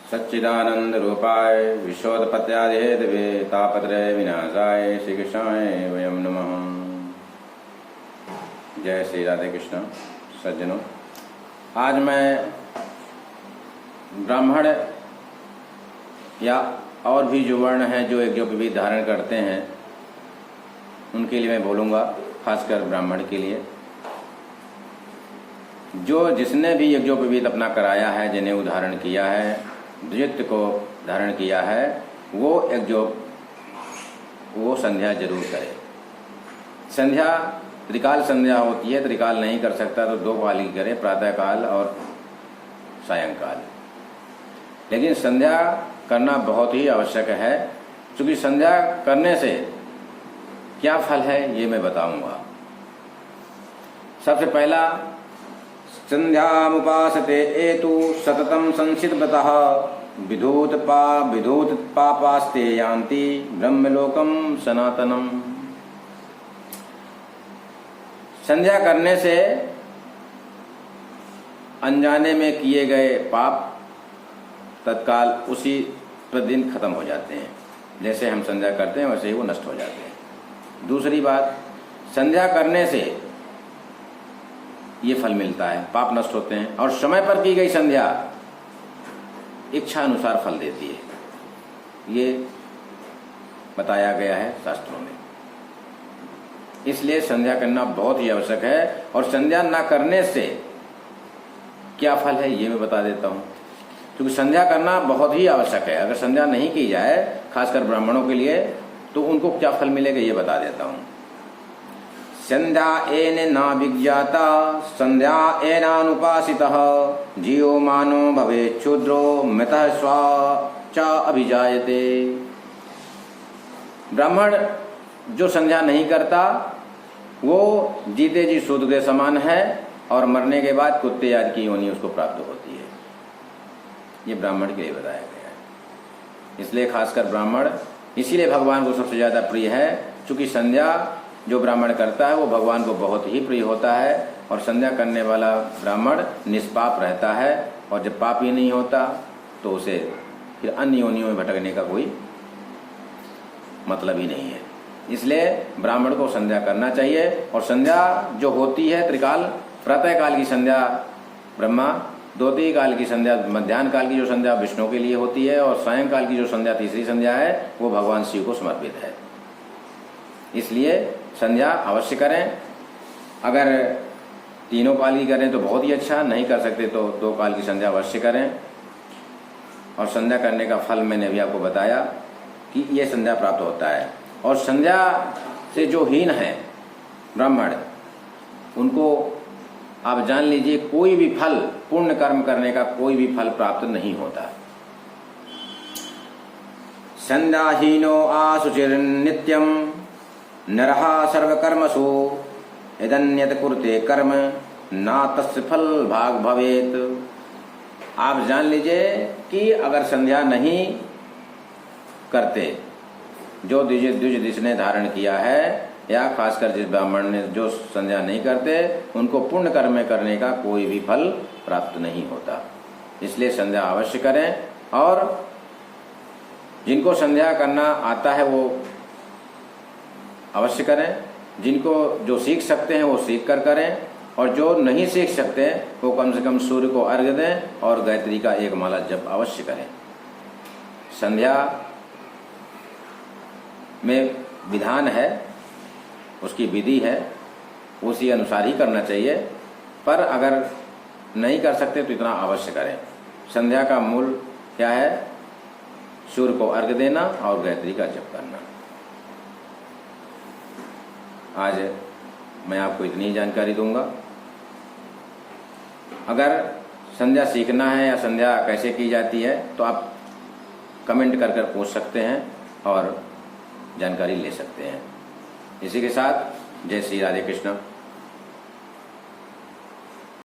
सच्चिदानंद रूपाय विश्वोत्पत्त्यादिहेतवे तापत्रय विनाशाय श्री कृष्णाय वयम नमः। जय श्री राधे कृष्ण। सज्जनों, आज मैं ब्राह्मण या और भी जो वर्ण हैं जो यज्ञोपवीत धारण करते हैं उनके लिए मैं बोलूँगा, खासकर ब्राह्मण के लिए। जो जिसने भी यज्ञोपवीत अपना कराया है, जिन्हें उदाहरण किया है, द्वित्व को धारण किया है, वो संध्या जरूर करे। संध्या त्रिकाल संध्या होती है, त्रिकाल नहीं कर सकता तो 2 काल की करे, प्रातःकाल और सायंकाल। लेकिन संध्या करना बहुत ही आवश्यक है, क्योंकि संध्या करने से क्या फल है ये मैं बताऊंगा। सबसे पहला, संध्यामुपासते एतु सततं संसितव्रतः विधूत पापास्ते यान्ति ब्रह्मलोकं सनातनम्। संध्या करने से अनजाने में किए गए पाप तत्काल उसी प्रतिदिन खत्म हो जाते हैं। जैसे हम संध्या करते हैं वैसे ही वो नष्ट हो जाते हैं। दूसरी बात, संध्या करने से ये फल मिलता है, पाप नष्ट होते हैं। और समय पर की गई संध्या इच्छा अनुसार फल देती है, ये बताया गया है शास्त्रों में। इसलिए संध्या करना बहुत ही आवश्यक है। और संध्या ना करने से क्या फल है ये मैं बता देता हूँ, क्योंकि संध्या करना बहुत ही आवश्यक है। अगर संध्या नहीं की जाए, खासकर ब्राह्मणों के लिए, तो उनको क्या फल मिलेगा ये बता देता हूँ। संध्या एन ना विज्ञाता संध्या एनानुपासितः जीवो मानो भवे क्षुद्रो मृतः स्वा च अभिजायते। ब्राह्मण जो संध्या नहीं करता वो जीते जी शूद्र के समान है, और मरने के बाद कुत्ते आदि की योनि उसको प्राप्त होती है। ये ब्राह्मण के लिए बताया गया है। इसलिए खासकर ब्राह्मण इसीलिए भगवान को सबसे ज्यादा प्रिय है, क्योंकि संध्या जो ब्राह्मण करता है वो भगवान को बहुत ही प्रिय होता है। और संध्या करने वाला ब्राह्मण निष्पाप रहता है, और जब पाप ही नहीं होता तो उसे फिर अन्य योनियों में भटकने का कोई मतलब ही नहीं है। इसलिए ब्राह्मण को संध्या करना चाहिए। और संध्या जो होती है त्रिकाल, प्रातः काल की संध्या ब्रह्मा, द्वितीय काल की संध्या, मध्याह्न काल की जो संध्या विष्णु के लिए होती है, और सायंकाल की जो संध्या तीसरी संध्या है वो भगवान शिव को समर्पित है। इसलिए संध्या अवश्य करें। अगर 3 काल की करें तो बहुत ही अच्छा, नहीं कर सकते तो 2 काल की संध्या अवश्य करें। और संध्या करने का फल मैंने अभी आपको बताया कि ये संध्या प्राप्त होता है। और संध्या से जो हीन है ब्राह्मण, उनको आप जान लीजिए कोई भी फल, पुण्य कर्म करने का कोई भी फल प्राप्त नहीं होता। संध्याहीनो आशुचिर्नित्यम नरः सर्वकर्मसु यदन्यत् कुरुते कर्म ना तस्य फल भाग भवेत। आप जान लीजिए कि अगर संध्या नहीं करते, जो द्विज जिसने धारण किया है, या खासकर जिस ब्राह्मण ने जो संध्या नहीं करते, उनको पुण्य कर्म करने का कोई भी फल प्राप्त नहीं होता। इसलिए संध्या अवश्य करें। और जिनको संध्या करना आता है वो अवश्य करें। जिनको जो सीख सकते हैं वो सीख कर करें, और जो नहीं सीख सकते वो कम से कम सूर्य को अर्घ्य दें और गायत्री का 1 माला जप अवश्य करें। संध्या में विधान है, उसकी विधि है, उसी अनुसार ही करना चाहिए। पर अगर नहीं कर सकते तो इतना अवश्य करें। संध्या का मूल क्या है? सूर्य को अर्घ्य देना और गायत्री का जप करना। आज मैं आपको इतनी जानकारी दूंगा। अगर संध्या सीखना है या संध्या कैसे की जाती है तो आप कमेंट कर पूछ सकते हैं और जानकारी ले सकते हैं। इसी के साथ जय श्री राधे कृष्ण।